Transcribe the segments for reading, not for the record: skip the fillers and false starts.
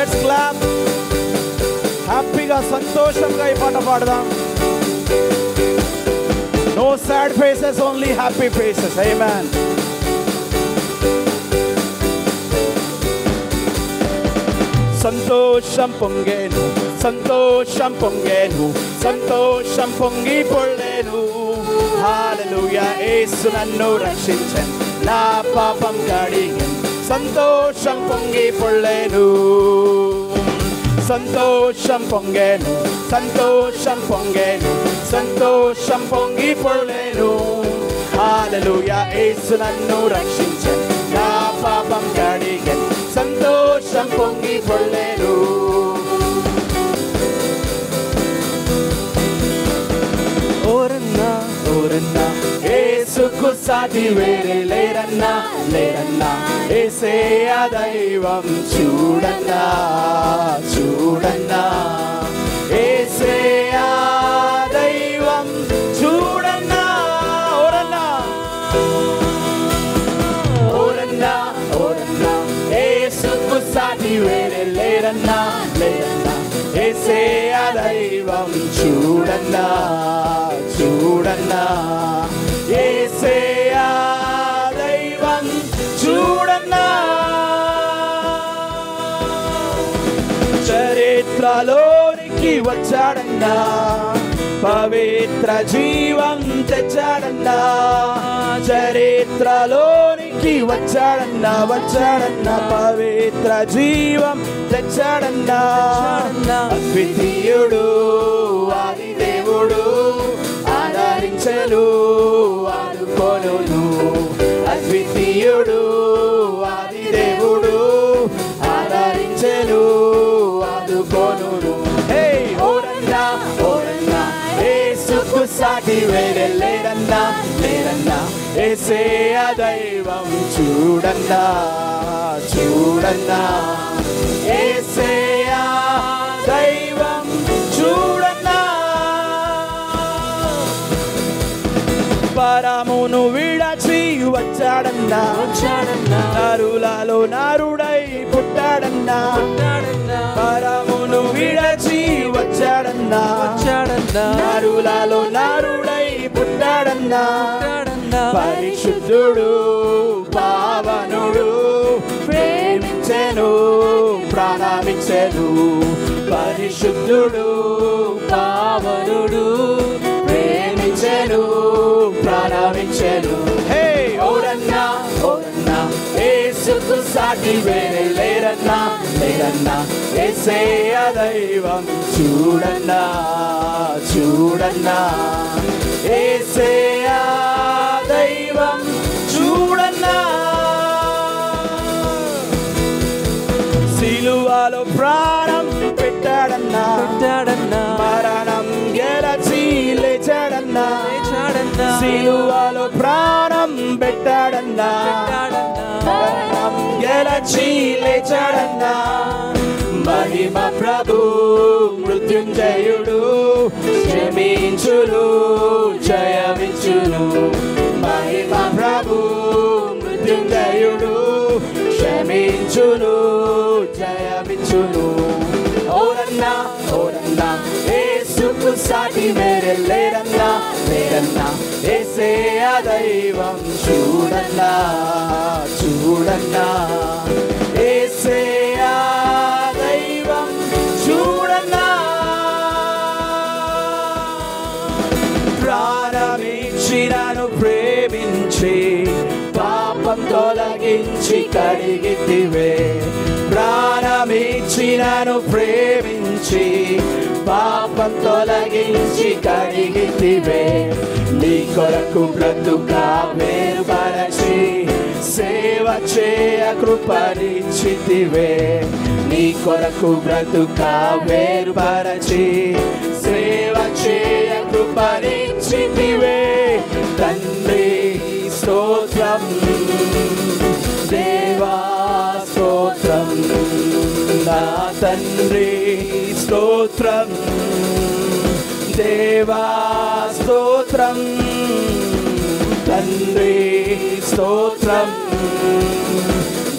Let's clap. హ్యాపీగా సంతోషంగా ఈ పాట పాడదాం. No sad faces, only happy faces. ఆమేన్. సంతోషం పొంగేను, సంతోషం పొంగేను, సంతోషం పొంగి పొళ్ళేను. హల్లెలూయా. యేసు నన్ను రక్షించెను, నా పాపం కడిగెను, సంతోషం పొంగి పొళ్ళేను. సంతోషం పొంగేను, సంతోషం పొంగేను, సంతోషం పొంగి పొళ్ళేను. హల్లెలూయా. యేసు నన్ను రక్షించెను, నా పాపం కడిగెను, సంతోషం పొంగి పొళ్ళేను. ఓరన్నా ఓరన్నా యేసుకు సాటి వేరే లేరన్నా, లేరన్నా. యేసయ్య దైవం చూడన్నా, చూడన్నా. యేసయ్య దైవం చూడన్నా. ఓరన్నా ఓరన్నా ఓరన్నా యేసుకు సాటి వేరే లేరన్నా, లేరన్నా. యేసయ్య దైవం చూడన్నా, చూడన్నా. యేసయ్య దైవం చూడన్నా. చరిత్రలోనికి వచ్చాడన్నా, పవిత్ర జీవం తెచ్చాడన్నా. చరిత్రలోనికి వచ్చాడన్నా, వచ్చాడన్నా, పవిత్ర జీవం తెచ్చాడన్నా. అద్వితీయుడు ఆది దేవుడు, ఆదరించెను ఆదుకొనును. అద్వితీయుడు ఆది దేవుడు, ఆదరించెను ఆదుకొనును. హే ఓరన్నా ఓరన్నా యేసుకు సాటి వేరే లేరన్నా, లేరన్నా. యేసయ్య దైవం చూడన్నా, చూడన్నా. యేసయ్య దైవం చూడన్నా. పరమును విడచి వచ్చాడన్నా, వచ్చాడన్నా. నరులలో నరుడై పుట్టాడన్నా, పుట్టాడన్నా. పరమును విడచి వచ్చాడన్నా, వచ్చాడన్నా. నరులలో నరుడై పుట్టాడన్నా, పుట్టాడన్నా. పరిశుద్ధుడు పావనుడు, ప్రేమించెను ప్రాణమిచ్చెను. పరిశుద్ధుడు పావనుడు, ప్రేమించెను ప్రాణమిచ్చెను. హే ఓరన్నా ఓరన్నా యేసుకు సాటి వేరే లేరన్నా, లేరన్నా. యేసయ్య దైవం చూడన్నా, చూడన్నా. యేసయ్య దైవం చూడన్నా. సిలువలో ప్రాణం పెట్టాడన్నా, పెట్టాడన్నా. మరణం గెలచి లేచాడన్నా, లేచాడన్నా. సిలువలో ప్రాణం పెట్టాడన్నా, పెట్టాడన్నా. మరణం గెలచి లేచాడన్నా. మహిమ ప్రభు మృత్యుంజయుడు, క్షమించును జయమిచ్చును. మహిమ ప్రభు మృత్యుంజయుడు, క్షమించును జయమిచ్చును. ఓరన్నా ఓరన్నా యేసుకు సాటి వేరే లేరన్నా, లేరన్నా. యేసయ్య దైవం చూడన్నా, చూడన్నా. యేసయ్య దైవం చూడన్నా. ప్రాణమిచ్చి నన్ను ప్రేమించి, పాపం తొలగించి కడిగితివే. ప్రాణమిచ్చి నన్ను ప్రేమించి, పాపం తొలగించి కడిగితివే. నీ కొరకు బ్రతుకా వేరుపరచి, సేవ చేయ కృపనిచ్చితివే. నీ కొరకు బ్రతుకా వేరుపరచి, సేవ చేయ కృపనిచ్చితివే. తండ్రి స్తోత్రం, దేవా స్తోత్రం. నా తండ్రి స్తోత్రం, దేవా స్తోత్రం. తండ్రి స్తోత్రం,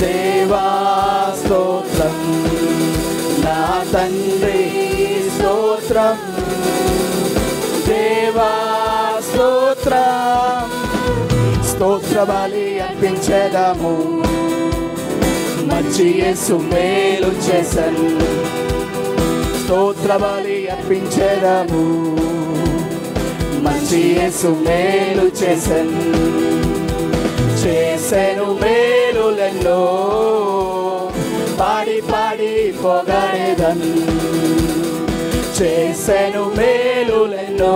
దేవా స్తోత్రం. స్తోత్రం దేవా స్తోత్రం. స్తోత్ర బలి అర్పించెదము, మంచి యేసు మేలు చేసెను. స్తోత్ర బలి అర్పించెదము, మంచి యేసు మేలు చేసెను. చేసెను మేలులెన్నో, పాడి పాడి పొగడెదను. చేసెను మేలులెన్నో,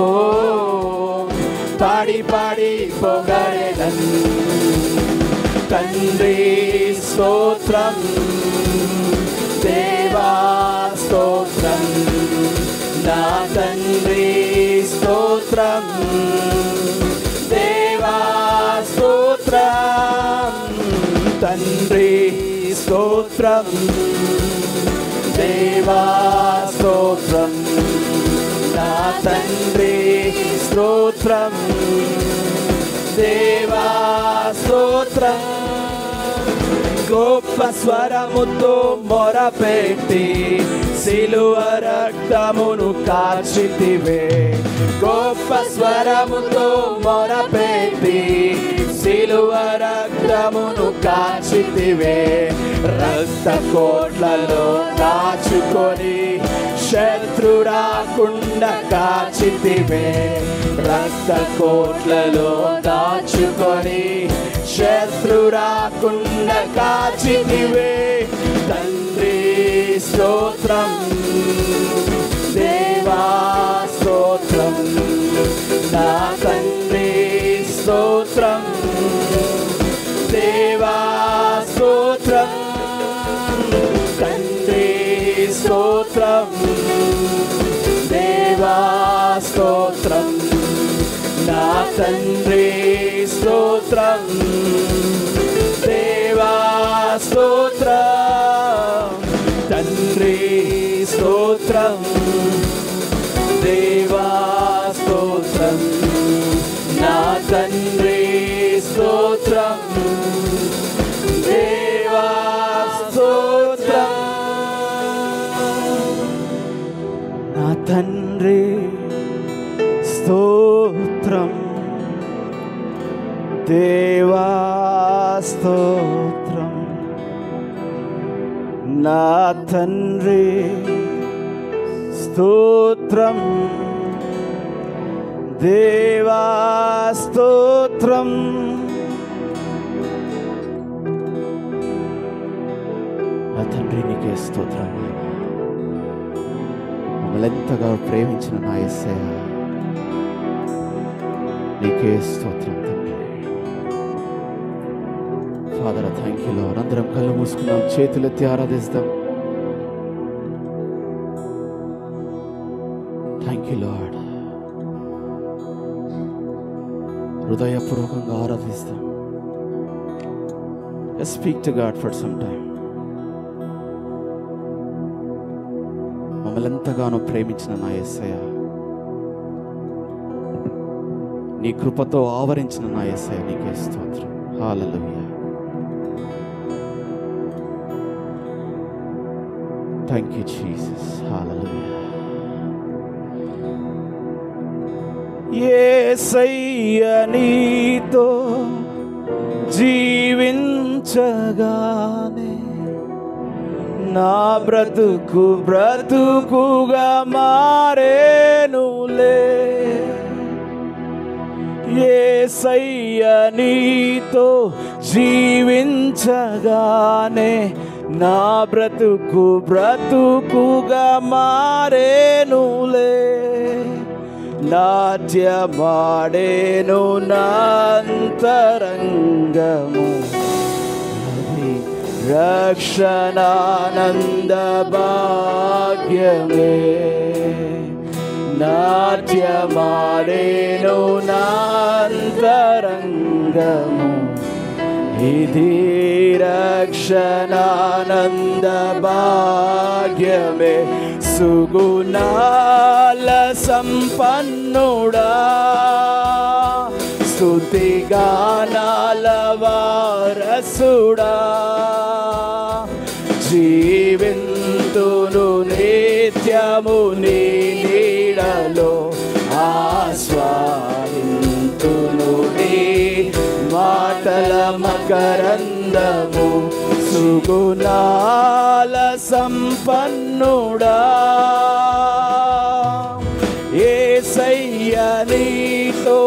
పాడి పాడి పొగడెదను. తండ్రి స్తోత్రం దేవా స్తోత్రం, నా తండ్రి స్తోత్రం దేవా స్తోత్రం. తండ్రి స్తోత్రం దేవా స్తోత్రం, నా తండ్రి స్తోత్రం దేవా స్తోత్రం. గొప్ప స్వరముతో మొరపెట్టి సిలువ రక్తమును కార్చితివే. గొప్ప స్వరముతో మొరపెట్టి సిలువ రక్తమును కార్చితివే. రక్త కోట్లలో దాచుకొని శత్రురాకుండా కాచితివే. రక్త కోట్లలో దాచుకొని శత్రురాకుండా కాచితివే. తండ్రి స్తోత్రం దేవా స్తోత్రం, నా తండ్రి స్తోత్రం దేవా స్తోత్రం. తండ్రి స్తోత్రం దేవా స్తోత్రం, నా తండ్రి స్తోత్రం దేవా స్తోత్రం. తండ్రి స్తోత్రం దేవా స్తోత్రం, నా తండ్రి స్తోత్రం దేవా స్తోత్రం. నా తండ్రి స్తోత్రం దేవా స్తోత్రం, నా తండ్రి స్తోత్రం దేవా స్తోత్రం. నా తండ్రి నీకే స్తోత్రం. మమ్మల్ని ఎంతగా ప్రేమించిన నా యేసయ్య నీకే స్తోత్రం తండ్రి. Father thank you Lord. అందరం కళ్ళు మూసుకున్నాం, చేతులెత్తి ఆరాధిస్తాం. Thank you Lord. హృదయపూర్వకంగా ఆరాధిస్తాం. Speak to God for some time. మమ్మల్ని ఎంతగానో ప్రేమించిన నా యేసయ్య, నీ కృపతో ఆవరించిన నా యేసయ్య నీకే స్తోత్రం. హల్లెలూయా. Thank you Jesus. హల్లెలూయా. యేసయ్య నీతో జీవించగానే నా బ్రతుకు బ్రతుకుగా మారేనులే. యేసయ్య నీతో జీవించగానే నా బ్రతుకు బ్రతుకుగా మారేనులే. నాట్యమాడేను నాంతరంగము, రక్షణానంద భాగ్యమే. నాట్యమాడేను నాంతరంగము, ఇది రక్షణానంద భాగ్యమే. సుగుణాల సంపన్నుడా, స్తుతిగానాల వారసుడా, జీవింతును నిత్యము నీ నీడలో ఆస్వాదింతును నీ మాటల మకరందము సుగుణాల సంపన్నుడా యేసయ్య నీతో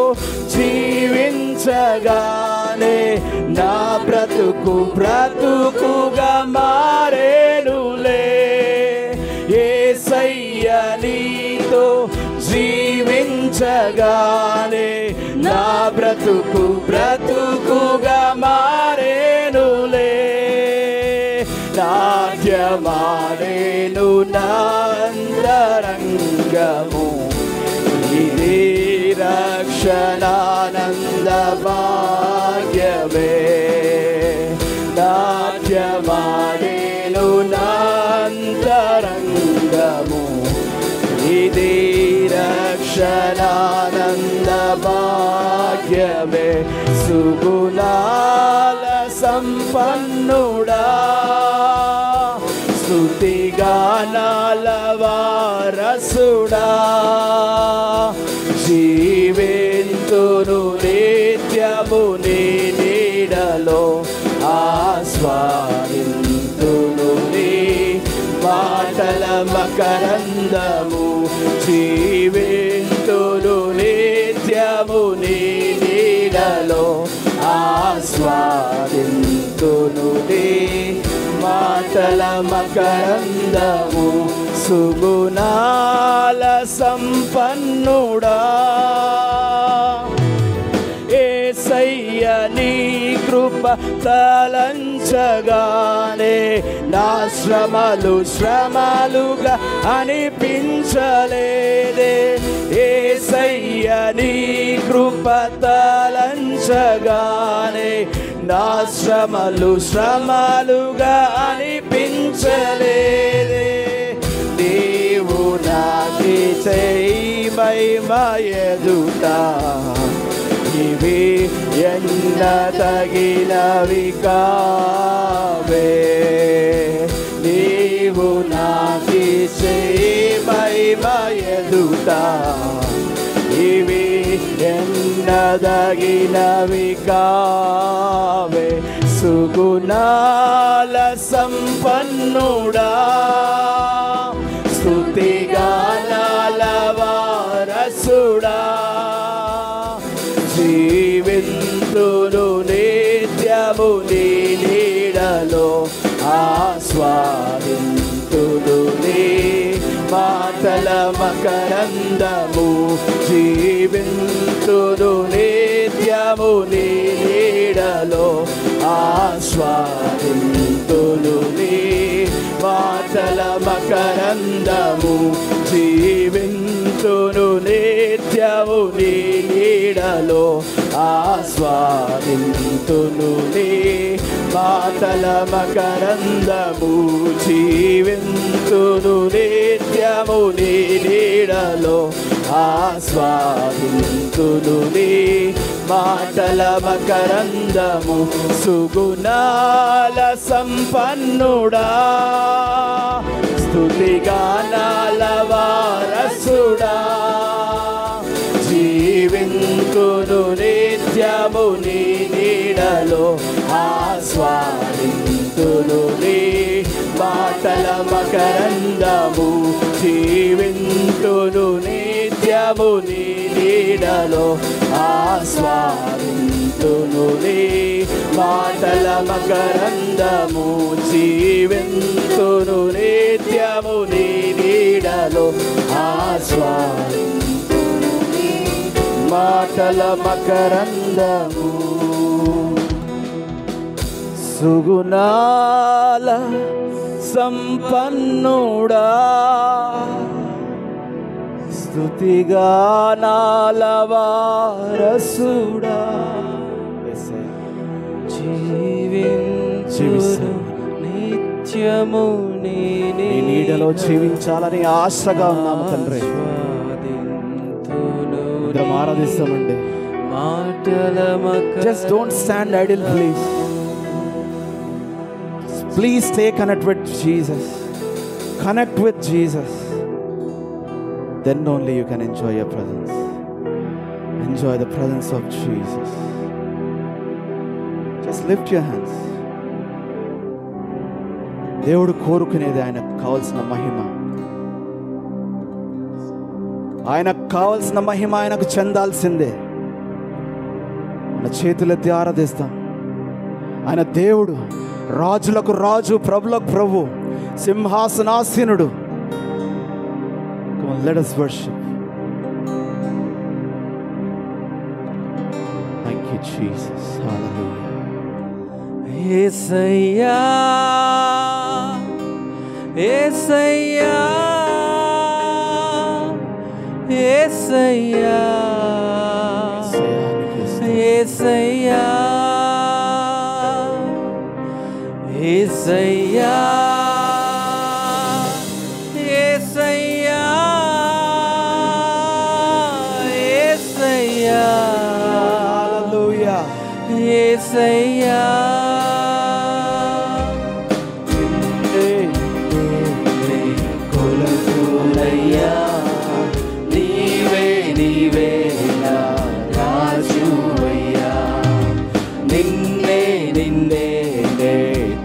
జీవించగానే నా బ్రతుకు బ్రతుకుగా మారేనులే యేసయ్య నీతో జీవించగానే నా బ్రతుకు బ్రతుకుగా మారేనులే నాట్యమాడేను నా అంతరంగము ఇది రక్షణానంద భాగ్యమే నాట్యమాడేను నా అంతరంగము ఇది రక్షణానంద భాగ్యమే సుగుణాల సంపన్నుడా స్తుతిగానాల వారసుడా జీవింతును నిత్యము నీ నీడలో ఆస్వాదింతును నీ మాటల మకరందము జీవింతును నిత్యము నీ నీడలో ఆస్వాదింతును నీ మాటల మకరందము సుగుణాల సంపన్నుడా యేసయ్య నీ కృప తలంచగానే నా శ్రమలు శ్రమలుగా అనిపించలేదే యేసయ్య నీ కృప తలంచగానే నా శ్రమలు శ్రమలుగా అనిపించలేదే నీవు నాకి మహిమ ఇవి ఎన్నదగినవి కావే నీవు నాకి మహిమ ఇవి ఎన్నదగినవి కావే సుగుణాల సంపన్నుడా స్తుతిగానాల వారసుడా జీవింతును నిత్యము నీ నీడలో ఆస్వాదింతును నీ మాటల మకరందము జీవింతును నిత్యము నీ నీడలో ఆస్వాదింతును నీ మాటల మకరందము జీవింతును నిత్యము నీ నీడలో ఆస్వాదింతును నీ మాటల మకరందము జీవింతును నిత్యము నీ నీడలో ఆస్వాదింతును నీ మాటల మకరందము సుగుణాల సంపన్నుడా స్తుతిగానాల వారసుడా జీవింతును నిత్యము నీ నీడలో ఆస్వాదింతును నీ మాటల మకరందము జీవింతును నిత్యము నీ నీడలో ఆస్వాదింతును నీ మాటల మకరందము జీవింతును నిత్యము నీ నీడలో ఆస్వాదింతును నీ మాటల మకరందము సుగుణాల సంపన్నుడా స్తుతిగానాల వారసుడా జీవించు నిత్యము నీ నీడలో జీవించాలని ఆశగా ఉన్నాము తండ్రి. ఆరాధిస్తామండి. Just don't stand idle, please. Please stay connected with Jesus. Connect with Jesus. then only you can enjoy your presence. Enjoy the presence of Jesus. Just lift your hands. దేవుడు కోరుకునేది ఆయనకు కావాల్సిన మహిమ. ఆయనకు కావాల్సిన మహిమ ఆయనకు చెందాల్సిందే. మన చేతులెత్తి ఆరాధిస్తాం. ఆయన దేవుడు, రాజులకు రాజు, ప్రభులకు ప్రభు, సింహాసనాసీనుడు. Come on, let us worship. Thank you, Jesus. Hallelujah. యేసయ్యా, యేసయ్యా, యేసయ్యా, యేసయ్యా, యేసయ్యా, యేసయ్యా, యేసయ్యా, హల్లెలూయా, యేసయ్యా. కొలకులయ్యా, నీవే నీవే నా రాజువయ్యా, నిన్నే నిన్నే నే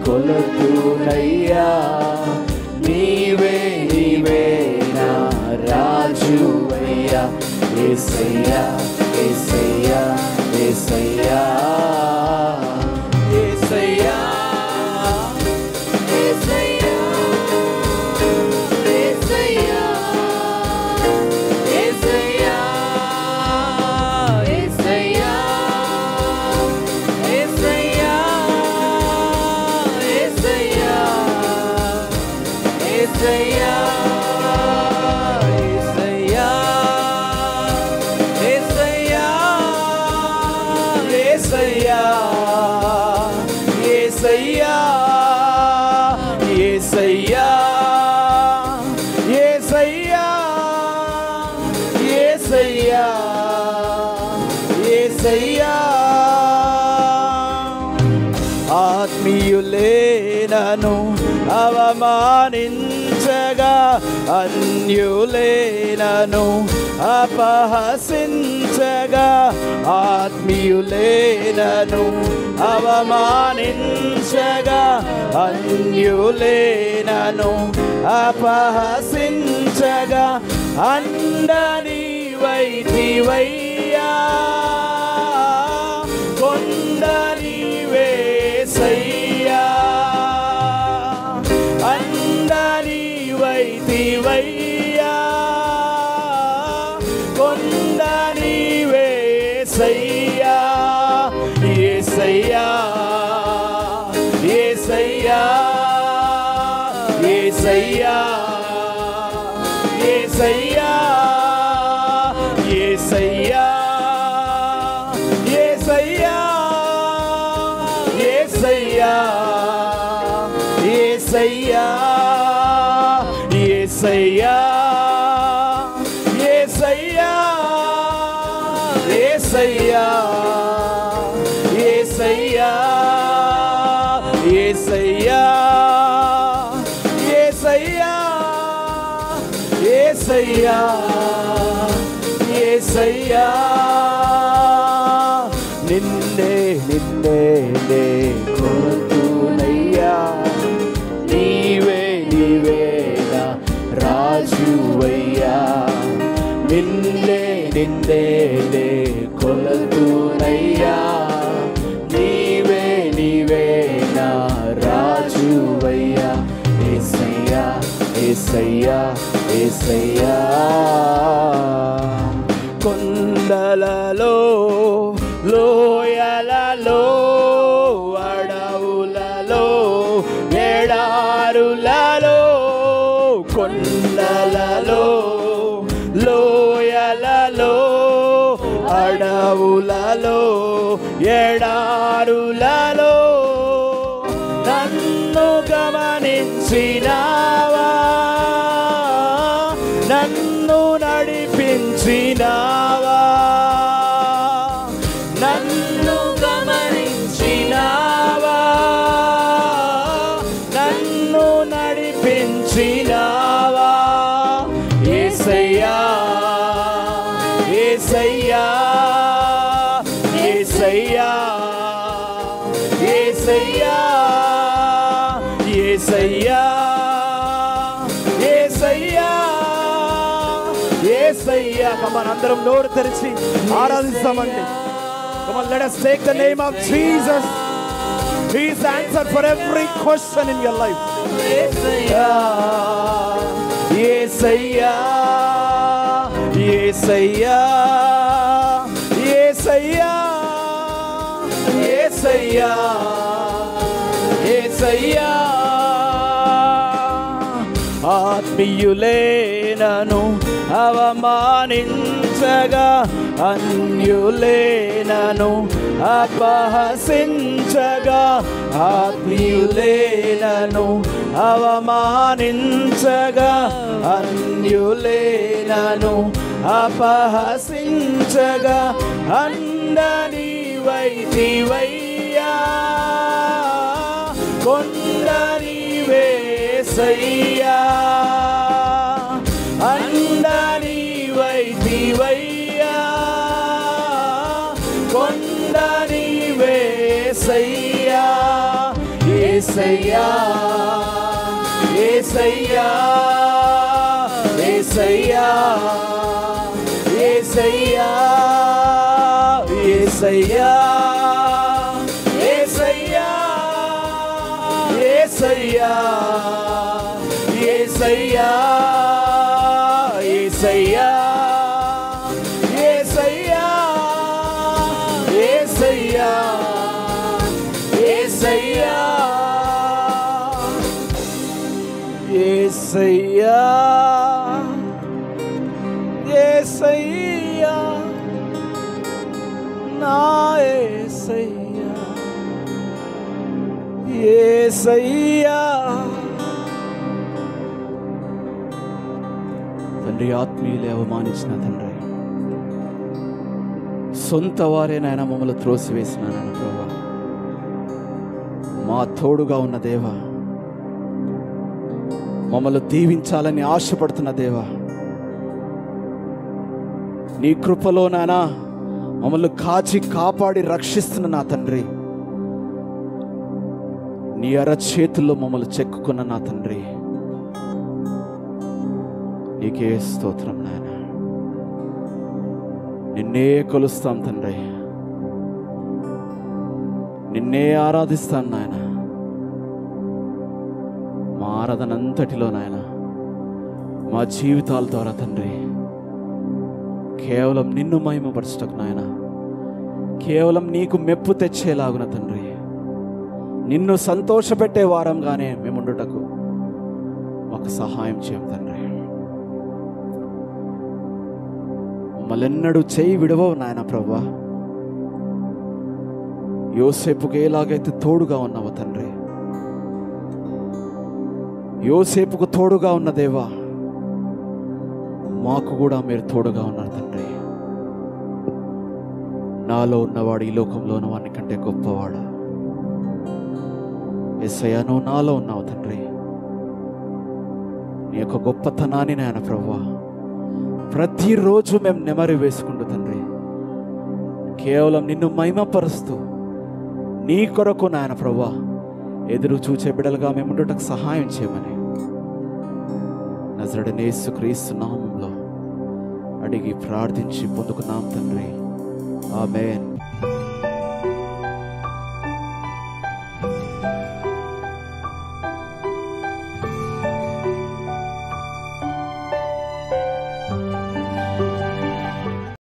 కొలకులయ్యా, నీవే నీవే నా రాజువయ్యా. యేసయ్యా, యేసయ్యా, యేసయ్యా, యేసయ్యా, యేసయ్యా, యేసయ్యా, యేసయ్యా, యేసయ్యా, యేసయ్యా, యేసయ్యా, యేసయ్యా, ఆత్మీయులే నన్ను అవమానించగా, అన్యులే నన్ను అపహసించగా, ఆత్మీయులే నన్ను అవమానించగా, అన్యులే నన్ను అపహసించగా, అండని వైతివయ్యా, కొండని వేసయ్యా, అండని వైతివయ్యా, కొండని వేసయ్యా. యేసయ్యా, యేసయ్యా, యేసయ్యా, యేసయ్యా, యేసయ్యా, యేసయ్యా, యేసయ్యా, యేసయ్యా, యేసయ్యా, యేసయ్యా, యేసయ్యా, యేసయ్యా, యేసయ్యా, యేసయ్యా, యేసయ్యా, యేసయ్యా, నిన్నే నిన్నే నే కొలుతునయ్యా, నీవే నీవే నా రాజువయ్యా, నిన్నే నిన్నే నే కొలుతునయ్యా, నీవే నీవే నా రాజువయ్యా. యేసయ్యా, యేసయ్యా, యేసయ్యా, కొండలలో లోయలలో అడవులలో ఎడారులలో, కొండలలో లోయలలో అడవులలో ఎడారులలో, నన్ను గమనించినావా, నన్ను నడిపించినావా, నన్ను గమనించినావా, నన్ను నడిపించినావా. యేసయ్యా, యేసయ్యా. Come on, అందరం నోరు తెరిచి ఆరాధిస్తామండి. Come on, let us take the name of Jesus. He is the answer for every question in your life. యేసయ్యా యేసయ్యా యేసయ్యా యేసయ్యా యేసయ్యా యేసయ్యా. ఆత్మీయులే నన్ను అవమానించగా, అన్యులే నన్ను అపహసించగా, ఆత్మీయులే నన్ను అవమానించగా, అన్యులే నన్ను అపహసించగా, అండని వైతివయ్యా, కొండని వేసయ్యా, అండని వైతివయ్యా, కొండని వేసయ్యా. యేసయ్యా యేసయ్యా యేసయ్యా యేసయ్యా యేసయ్యా యేసయ్యా యేసయ్యా యేసయ్యా యేసయ్యా యేసయ్యా యేసయ్యా యేసయ్యా యేసయ్యా యేసయ్యా నా యేసయ్యా యేసయ్యా. తండ్రి, ఆత్మీయులే అవమానించిన తండ్రి, సొంత వారే నాయన మమ్మల్ని త్రోసివేసిన నాయన ప్రభా, మా తోడుగా ఉన్న దేవా, మమ్మల్ని దీవించాలని ఆశపడుతున్న దేవా, నీ కృపలో నానా మమ్మల్ని కాచి కాపాడి రక్షిస్తున్న నా తండ్రి, నీ అరచేతుల్లో మమ్మల్ని చెక్కుకున్న నా తండ్రి, నీకే స్తోత్రం నాయన. నిన్నే కొలుస్తాం తండ్రి, నిన్నే ఆరాధిస్తాను నాయన. మా ఆరాధన అంతటిలో నాయన, మా జీవితాల ద్వారా తండ్రి కేవలం నిన్ను మహిమపరచటకు నాయన, కేవలం నీకు మెప్పు తెచ్చేలాగున తండ్రి, నిన్ను సంతోషపెట్టే వారంగానే మేముండుటకు మాకు సహాయం చేయం తండ్రి. మమ్మల్నెన్నడూ చేయి విడవవు నాయన ప్రభువా. యోసేపుకు ఎలాగైతే తోడుగా ఉన్నావు తండ్రి, యోసేపుకు తోడుగా ఉన్న దేవా, మాకు కూడా మీరు తోడుగా ఉన్నారు తండ్రి. నాలో ఉన్నవాడు ఈ లోకంలో ఉన్నవాడిని కంటే గొప్పవాడు. యేసయ్యా, నువ్వు నాలో ఉన్నావు తండ్రి. నీ యొక్క గొప్పతనాన్ని నాయన ప్రభువా ప్రతిరోజు మేము నెమరు వేసుకుంటూ తండ్రి, కేవలం నిన్ను మహిమపరుస్తూ నీ కొరకు నాయన ప్రభువా ఎదురు చూచే బిడ్డలుగా మేము ఉండటకు సహాయం చేయమని నజరేయుడైన యేసుక్రీస్తు నామములో అడిగి ప్రార్థించి పొందుకున్నాం తండ్రి. ఆమేన్.